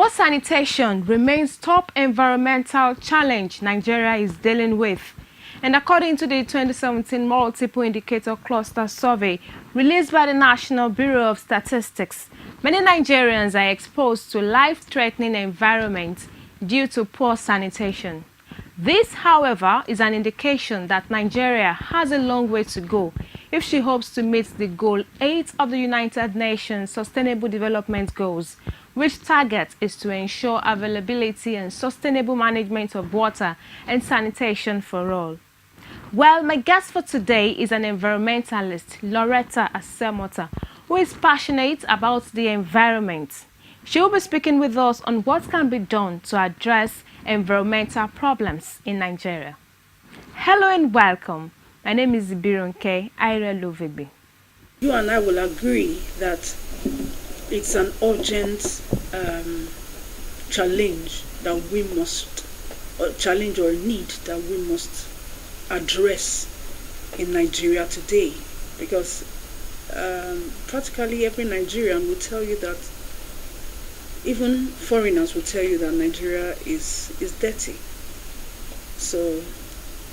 Poor sanitation remains top environmental challenge Nigeria is dealing with. And according to the 2017 Multiple Indicator Cluster Survey released by the National Bureau of Statistics, many Nigerians are exposed to life-threatening environments due to poor sanitation. This, however, is an indication that Nigeria has a long way to go if she hopes to meet the Goal 8 of the United Nations Sustainable Development Goals, which target is to ensure availability and sustainable management of water and sanitation for all. Well, my guest for today is an environmentalist, Loretta Asemota, who is passionate about the environment. She will be speaking with us on what can be done to address environmental problems in Nigeria. Hello and welcome. My name is Bironke Aire-Lovigbe. You and I will agree that it's an urgent challenge that we must, challenge or need that we must address in Nigeria today, because practically every Nigerian will tell you that, even foreigners will tell you that Nigeria is dirty. So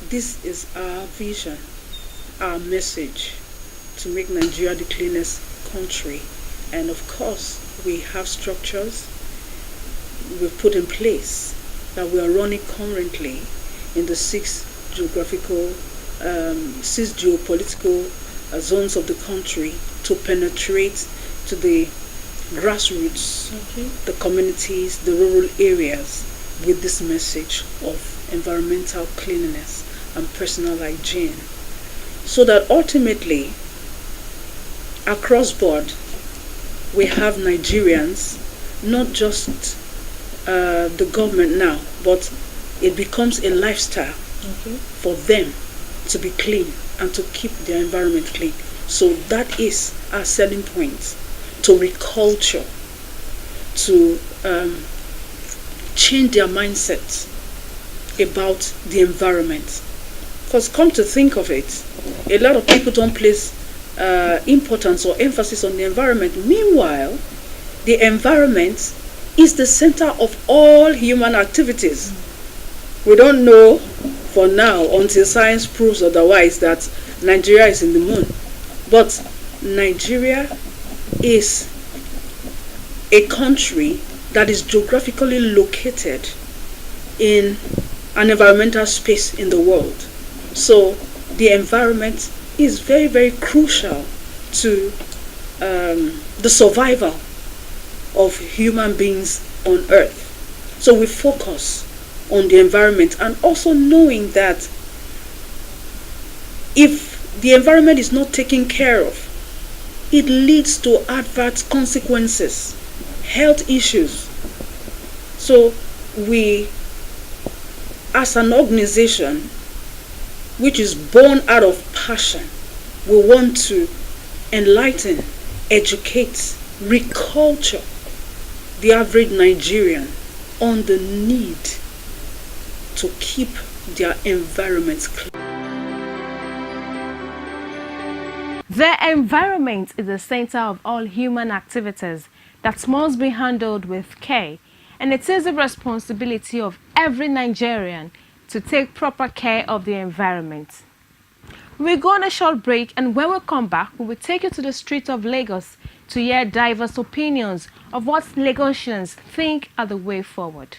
this is our vision, our message, to make Nigeria the cleanest country. And of course, we have structures we've put in place that we are running currently in the six geopolitical zones of the country to penetrate to the grassroots, the communities, the rural areas, with this message of environmental cleanliness and personal hygiene, so that ultimately, across board, we have Nigerians, not just the government now, but it becomes a lifestyle for them to be clean and to keep their environment clean. So that is our selling point, to reculture, to change their mindset about the environment. Because come to think of it, a lot of people don't place importance or emphasis on the environment. Meanwhile, the environment is the center of all human activities. We don't know for now, until science proves otherwise, that Nigeria is in the moon. But Nigeria is a country that is geographically located in an environmental space in the world. So the environment is very, very crucial to the survival of human beings on Earth. So we focus on the environment, and also knowing that if the environment is not taken care of, it leads to adverse consequences, health issues. So we, as an organization which is born out of passion, we want to enlighten, educate, reculture the average Nigerian on the need to keep their environments clean. The environment is the center of all human activities that must be handled with care, and it is the responsibility of every Nigerian to take proper care of the environment. We'll go on a short break, and when we come back, we will take you to the streets of Lagos to hear diverse opinions of what Lagosians think are the way forward.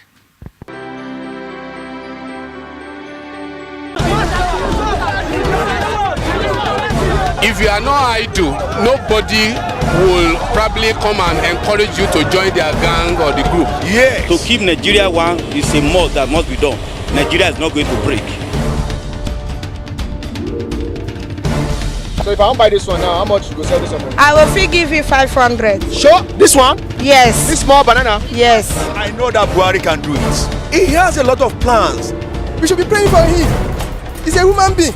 If you are not idle, nobody will probably come and encourage you to join their gang or the group. Yes. To keep Nigeria one is a must that must be done. Nigeria is not going to break. So if I want to buy this one now, how much you go sell this one? I will free give you 500. Sure? This one? Yes. This small banana? Yes. I know that Buhari can do it. He has a lot of plans. We should be praying for him. He's a human being.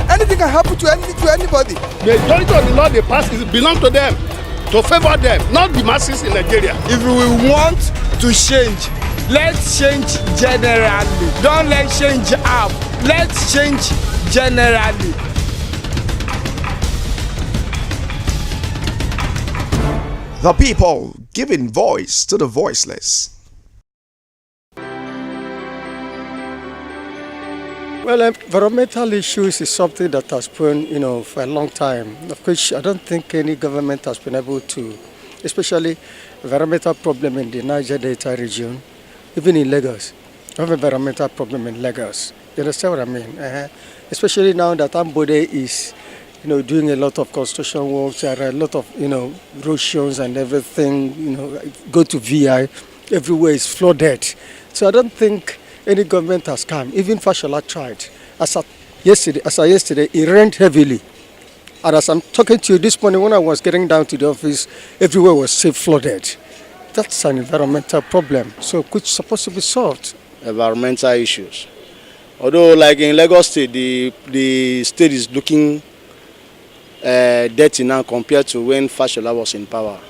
Anything can happen to anybody. The majority of the law they pass belong to them, to favor them, not the masses in Nigeria. If we want to change, let's change generally. Don't let's change half. Let's change generally. The people giving voice to the voiceless. Well, environmental issues is something that has been, for a long time. Of course, I don't think any government has been able to, especially environmental problem in the Niger Delta region, even in Lagos. We have environmental problem in Lagos. You understand what I mean? Especially now that Ambode is, doing a lot of construction works, there are a lot of, erosions and everything, go to VI, everywhere is flooded. So I don't think any government has come. Even Fashola tried. As of yesterday, it rained heavily. And as I'm talking to you this morning, when I was getting down to the office, everywhere was still flooded. That's an environmental problem, so which is supposed to be solved. Environmental issues. Although, like in Lagos State, the state is looking dirty now compared to when Fashola was in power.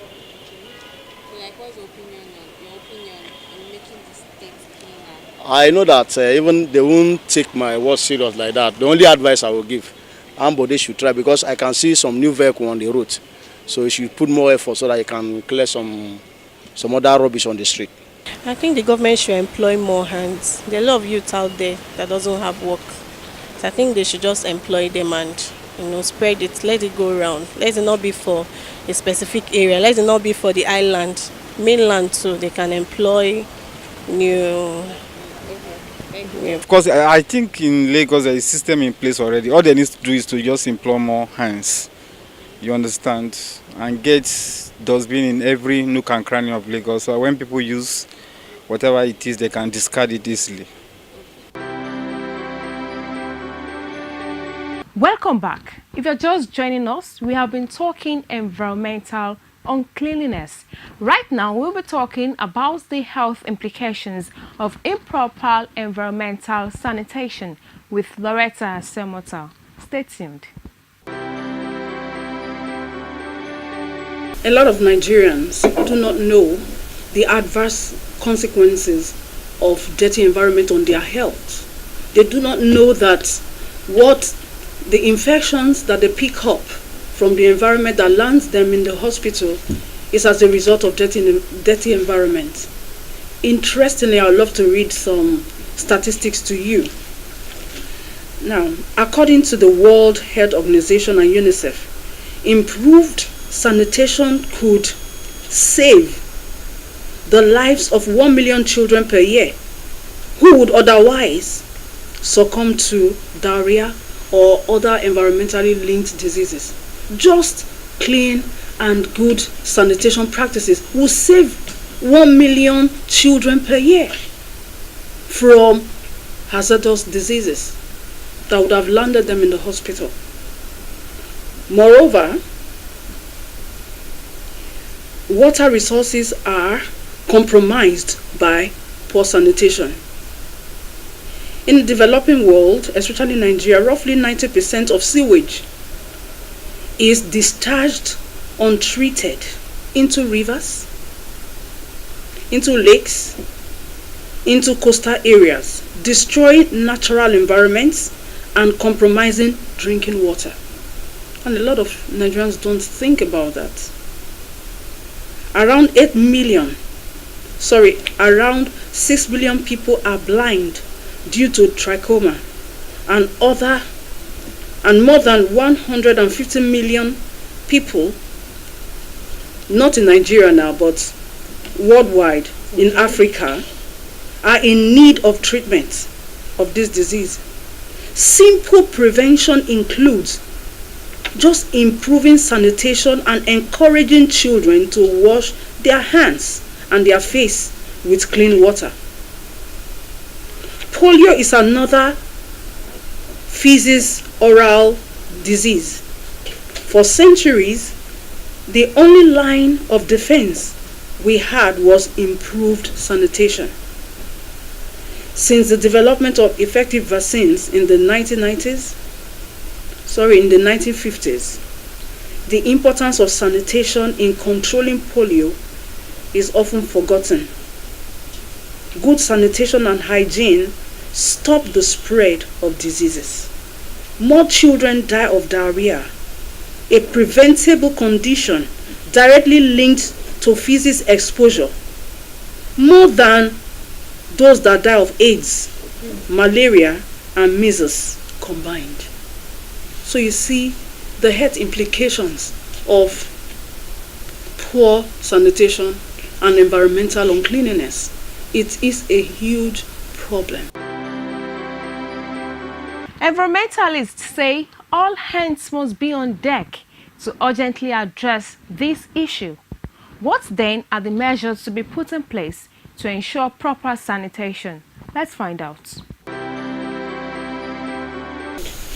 I know that even they won't take my word serious like that. The only advice I will give, Ambode should try, because I can see some new vehicle on the road. So you should put more effort so that you can clear some other rubbish on the street. I think the government should employ more hands. There are a lot of youth out there that doesn't have work. So I think they should just employ them and spread it, let it go around. Let it not be for a specific area. Let it not be for the island, mainland too. They can employ new. Of course, I think in Lagos there is a system in place already. All they need to do is to just employ more hands. You understand? And get dustbin in every nook and cranny of Lagos. So when people use whatever it is, they can discard it easily. Welcome back. If you're just joining us, we have been talking environmental uncleanliness. Right now, we'll be talking about the health implications of improper environmental sanitation with Loretta Semota. Stay tuned. A lot of Nigerians do not know the adverse consequences of dirty environment on their health. They do not know that what the infections that they pick up from the environment that lands them in the hospital is as a result of dirty environment. Interestingly, I would love to read some statistics to you. Now, according to the World Health Organization and UNICEF, improved sanitation could save the lives of 1 million children per year who would otherwise succumb to diarrhea or other environmentally linked diseases. Just clean and good sanitation practices will save 1 million children per year from hazardous diseases that would have landed them in the hospital. Moreover, water resources are compromised by poor sanitation. In the developing world, especially Nigeria, roughly 90% of sewage is discharged untreated into rivers, into lakes, into coastal areas, destroying natural environments and compromising drinking water. And a lot of Nigerians don't think about that. Around 6 billion people are blind due to trachoma, and more than 150 million people, not in Nigeria now, but worldwide, in Africa, are in need of treatment of this disease. Simple prevention includes just improving sanitation and encouraging children to wash their hands and their face with clean water. Polio is another feces oral disease. For centuries, the only line of defense we had was improved sanitation. Since the development of effective vaccines in the 1950s, the importance of sanitation in controlling polio is often forgotten. Good sanitation and hygiene stop the spread of diseases. More children die of diarrhea, a preventable condition directly linked to feces exposure, more than those that die of AIDS, malaria, and measles combined. So you see the health implications of poor sanitation and environmental uncleanliness. It is a huge problem. Environmentalists say all hands must be on deck to urgently address this issue. What then are the measures to be put in place to ensure proper sanitation? Let's find out.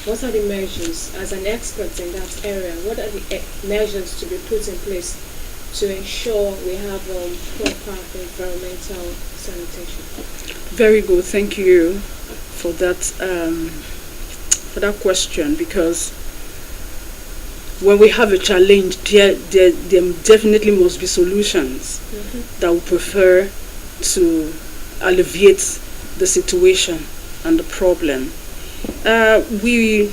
What are the measures, as an expert in that area, what are the measures to be put in place to ensure we have proper environmental sanitation? Very good, thank you for that question, because when we have a challenge, there definitely must be solutions that we prefer to alleviate the situation and the problem. We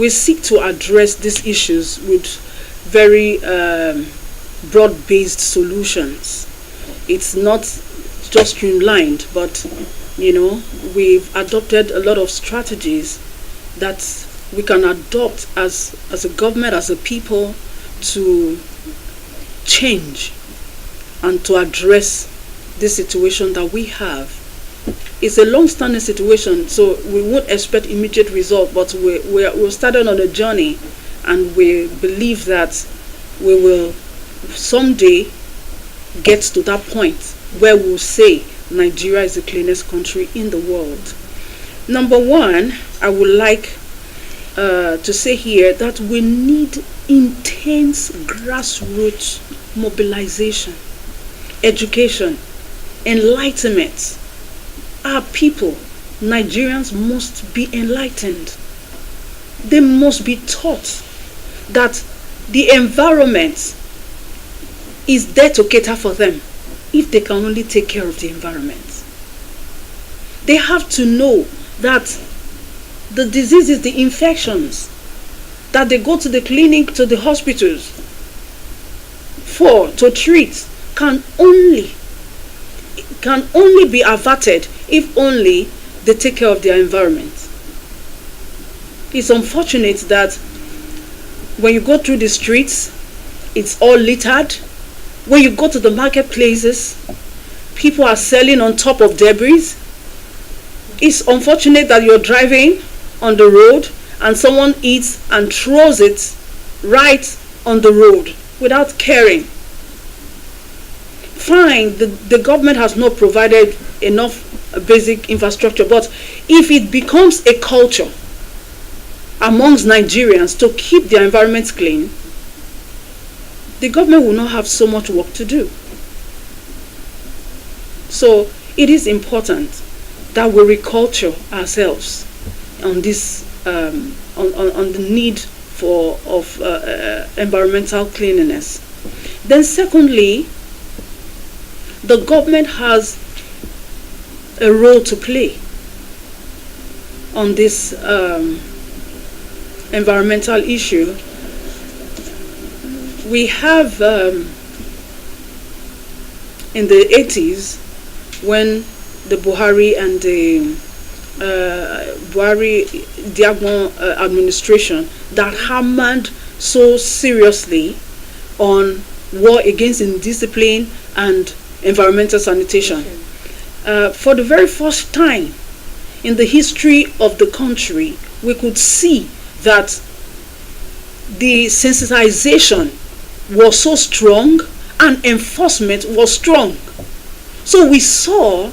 seek to address these issues with very broad-based solutions. It's not just streamlined, but we've adopted a lot of strategies that we can adopt as a government, as a people, to change and to address this situation that we have. It's a long-standing situation, so we won't expect immediate result, but we're started on a journey, and we believe that we will someday get to that point where we'll say Nigeria is the cleanest country in the world. Number one, I would like to say here that we need intense grassroots mobilization, education, enlightenment. Our people, Nigerians, must be enlightened. They must be taught that the environment is there to cater for them if they can only take care of the environment. They have to know that the diseases, the infections that they go to the clinic, to the hospitals to treat can only be averted if only they take care of their environment. It's unfortunate that when you go through the streets, it's all littered. When you go to the marketplaces, people are selling on top of debris. It's unfortunate that you're driving on the road and someone eats and throws it right on the road without caring. Fine, the government has not provided enough basic infrastructure, but if it becomes a culture amongst Nigerians to keep their environments clean, the government will not have so much work to do. So it is important that we reculture ourselves on this, on the need of environmental cleanliness. Then secondly, the government has a role to play on this environmental issue. We have in the 80s, when the Buhari and the Buhari-Diagbon administration that hammered so seriously on war against indiscipline and environmental sanitation. For the very first time in the history of the country, we could see that the sensitization was so strong and enforcement was strong. So we saw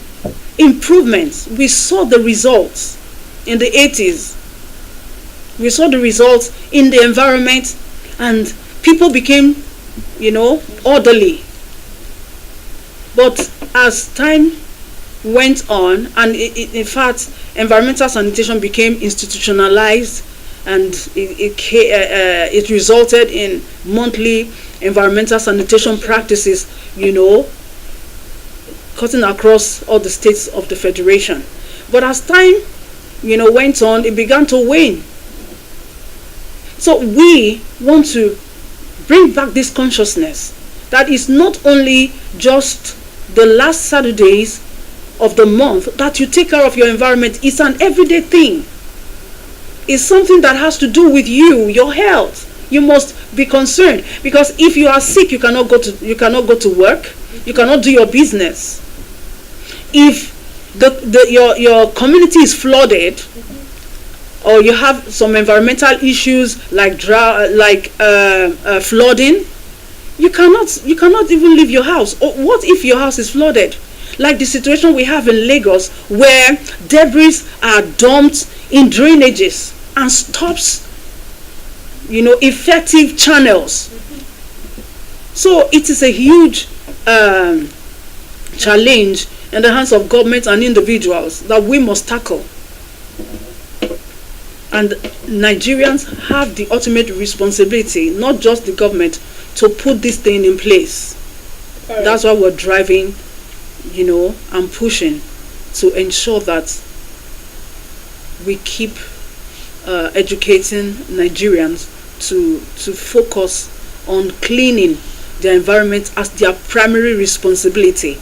improvements. We saw the results in the 80s. We saw the results in the environment, and people became, orderly. But as time went on, and in fact, environmental sanitation became institutionalized, and it resulted in monthly environmental sanitation practices, cutting across all the states of the federation. But as time, went on, it began to wane. So we want to bring back this consciousness that is not only just the last Saturdays of the month that you take care of your environment. It's an everyday thing. It's something that has to do with you, your health. You must be concerned, because if you are sick, you cannot go to work, you cannot do your business. If your community is flooded, or you have some environmental issues like flooding, you cannot even leave your house. Or what if your house is flooded? Like the situation we have in Lagos, where debris are dumped in drainages and stops, effective channels. So it is a huge challenge in the hands of government and individuals that we must tackle. And Nigerians have the ultimate responsibility, not just the government, to put this thing in place. Right. That's why we're driving, and pushing to ensure that we keep educating Nigerians to focus on cleaning their environment as their primary responsibility.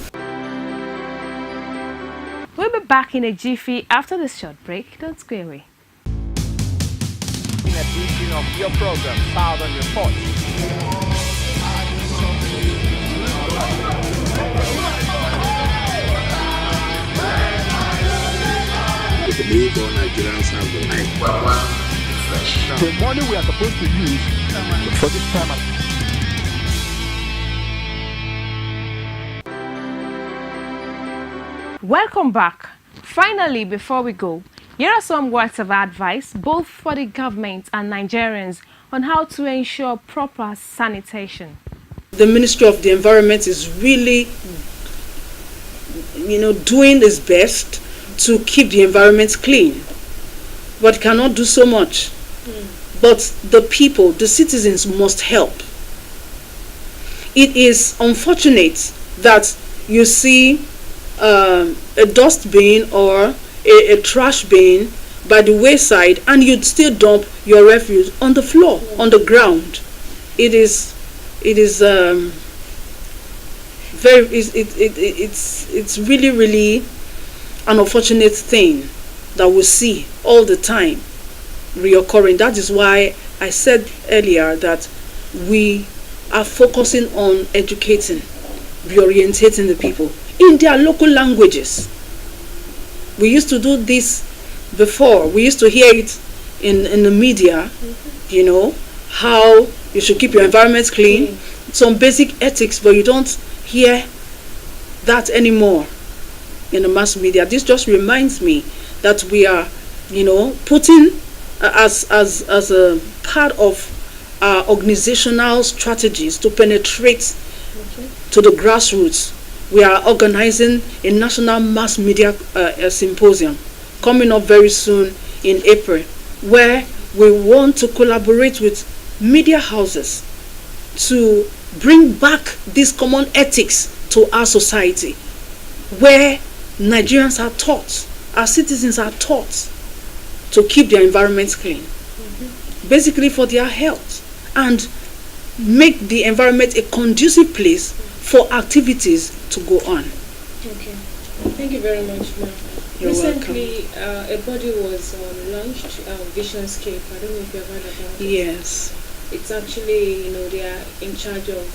We'll be back in a jiffy after this short break. Don't go away. In edition of your program, Southern Report. I believe all Nigerians have the right. The money we are supposed to use for this time. Welcome back. Finally, before we go, here are some words of advice both for the government and Nigerians on how to ensure proper sanitation. The Ministry of the Environment is really, doing its best to keep the environment clean, but cannot do so much. But the people, the citizens, must help. It is unfortunate that you see a dustbin or a trash bin by the wayside, and you'd still dump your refuse on the floor, on the ground. It is it's really an unfortunate thing that we see all the time reoccurring. That is why I said earlier that we are focusing on educating, reorientating the people in their local languages. We used to do this before. We used to hear it in the media, how you should keep your environment clean, some basic ethics, but you don't hear that anymore in the mass media. This just reminds me that we are, putting as a part of our organizational strategies to penetrate to the grassroots. We are organizing a national mass media symposium coming up very soon in April, where we want to collaborate with media houses to bring back these common ethics to our society, where Nigerians are taught, our citizens are taught to keep their environments clean, basically for their health, and make the environment a conducive place for activities to go on. Okay, thank you very much, ma'am. Recently, a body was launched, Visionscape. I don't know if you've heard about it. Yes. It's actually, they are in charge of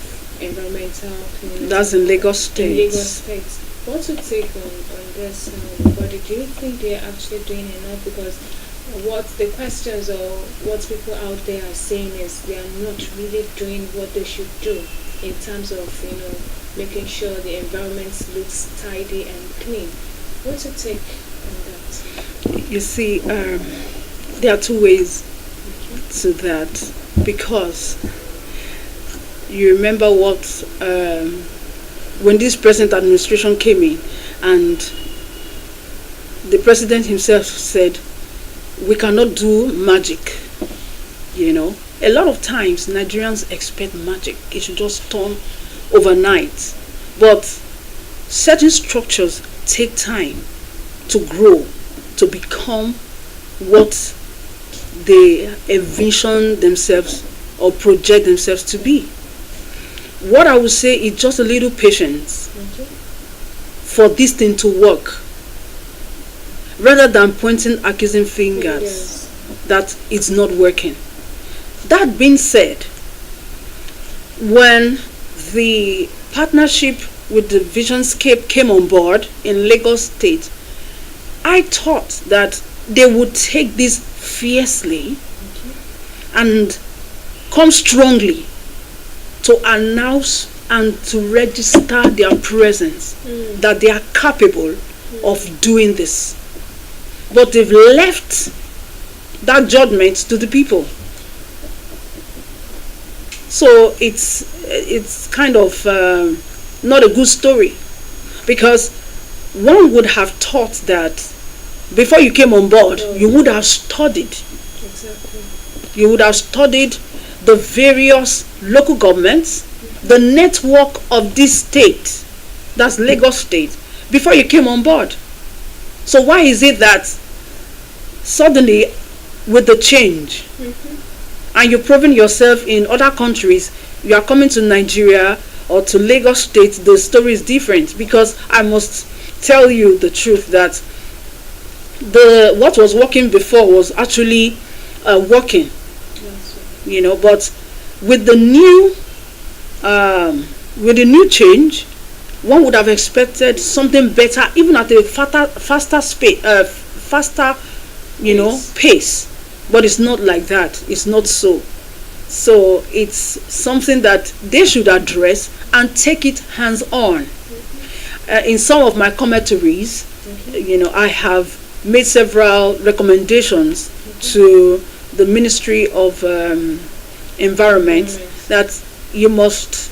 environmental community. That's in Lagos State. In Lagos State. What's your take on this body? Do you think they're actually doing enough? Because what the questions or what people out there are saying is they are not really doing what they should do in terms of, making sure the environment looks tidy and clean. What's your take on that? You see, there are two ways to that, because you remember what when this present administration came in, and the president himself said, we cannot do magic. A lot of times Nigerians expect magic. It should just turn overnight. But certain structures take time to grow, to become what they envision themselves or project themselves to be. What I would say is just a little patience for this thing to work, rather than pointing accusing fingers that it's not working. That being said, when the partnership with the Visionscape came on board in Lagos State, I thought that they would take this fiercely and come strongly to announce and to register their presence, that they are capable of doing this. But they've left that judgment to the people. So it's kind of not a good story, because one would have thought that before you came on board, you would have studied. Exactly. You would have studied the various local governments, the network of this state, that's Lagos State, before you came on board. So why is it that suddenly, with the change, and you've proven yourself in other countries, you are coming to Nigeria or to Lagos State, the story is different? Because I must tell you the truth that what was working before was actually working, but with the new change, one would have expected something better, even at a faster pace. But it's not like that. It's not so. So it's something that they should address and take it hands on. In some of my commentaries, I have made several recommendations to the Ministry of Environment that you must,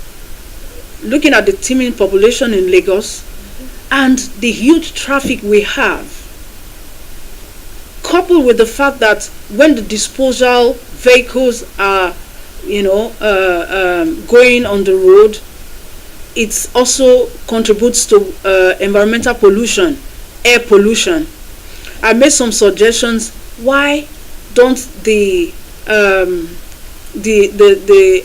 looking at the teeming population in Lagos and the huge traffic we have, coupled with the fact that when the disposal vehicles are going on the road, it also contributes to environmental pollution, air pollution. I made some suggestions. Why don't the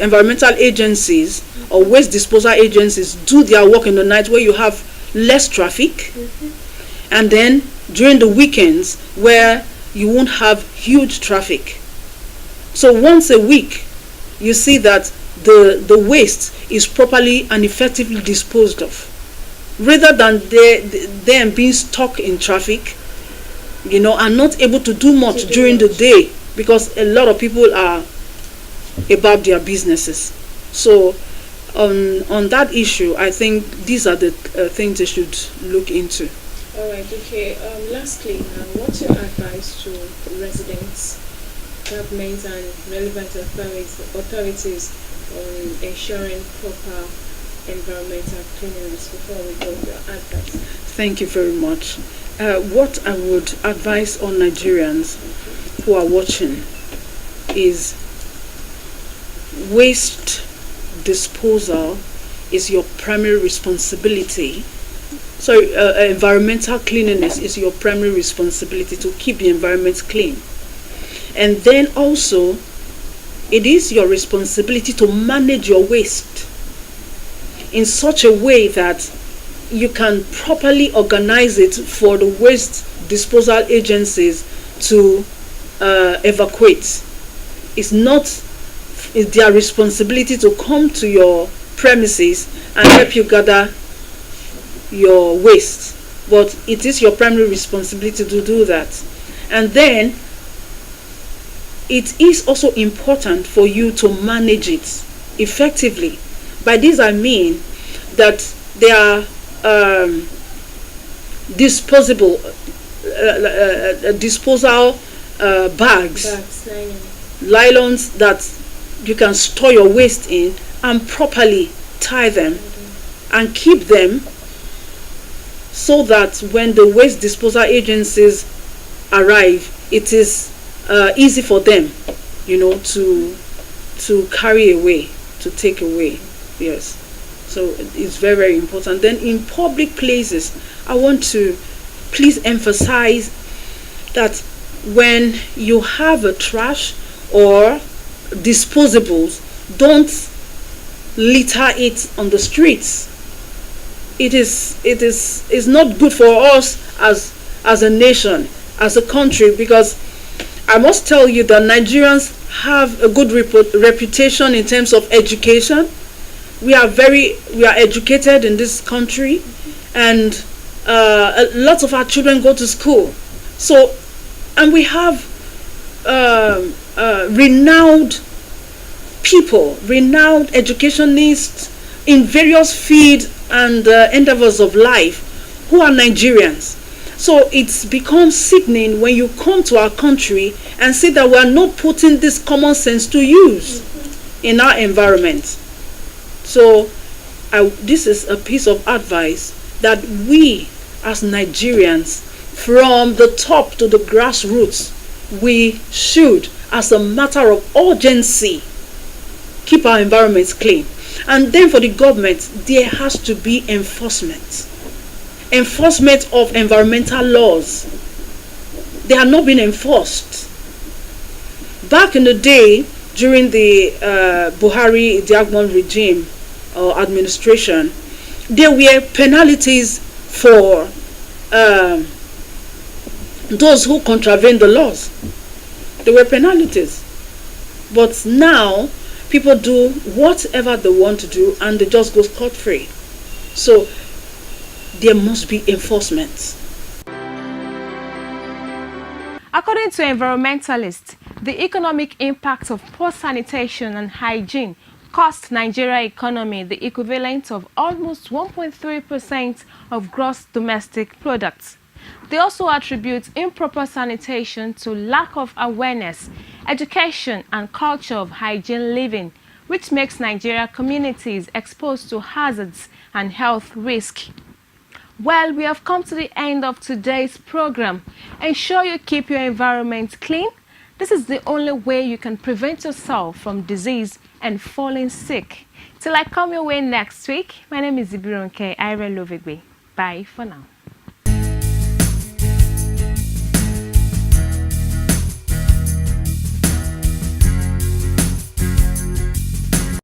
environmental agencies or waste disposal agencies do their work in the night, where you have less traffic, and then during the weekends where you won't have huge traffic? So once a week, you see that the waste is properly and effectively disposed of, rather than them being stuck in traffic, and not able to do much during the day, because a lot of people are about their businesses. So on that issue, I think these are the things they should look into. All right, okay. Lastly, what's your advice to residents, governments, and relevant authorities on ensuring proper environmental cleanliness before we go to your advice? Thank you very much. What I would advise on Nigerians who are watching is waste disposal is your primary responsibility. So environmental cleanliness is your primary responsibility, to keep the environment clean. And then also, it is your responsibility to manage your waste in such a way that you can properly organize it for the waste disposal agencies to evacuate. It's their responsibility to come to your premises and help you gather your waste, but it is your primary responsibility to do that. And then it is also important for you to manage it effectively. By this I mean that there are disposal bags, nylons that you can store your waste in, and properly tie them and keep them, so that when the waste disposal agencies arrive, it is easy for them, to carry away, to take away. Yes. So it's very, very important. Then in public places, I want to please emphasize that when you have a trash or disposables, don't litter it on the streets. is not good for us as a nation, as a country, because I must tell you that Nigerians have a good reputation in terms of education. We are educated in this country, and lots of our children go to school. So, and we have renowned people, renowned educationists in various fields and endeavors of life who are Nigerians. So it's become sickening when you come to our country and see that we are not putting this common sense to use in our environment. So this is a piece of advice that we as Nigerians, from the top to the grassroots, we should, as a matter of urgency, keep our environments clean. And then for the government, there has to be enforcement of environmental laws. They have not been enforced. Back in the day, during the Buhari Diagbon regime or administration, there were penalties for those who contravene the laws. There were penalties. But now, people do whatever they want to do and they just go scot-free. So, there must be enforcement. According to environmentalists, the economic impact of poor sanitation and hygiene cost Nigeria economy the equivalent of almost 1.3% of gross domestic products. They also attribute improper sanitation to lack of awareness, education, and culture of hygiene living, which makes Nigeria communities exposed to hazards and health risk. Well, we have come to the end of today's program. Ensure you keep your environment clean. This is the only way you can prevent yourself from disease and falling sick. Till I come your way next week, my name is Ibironke Ire Lovigbe. Bye for now.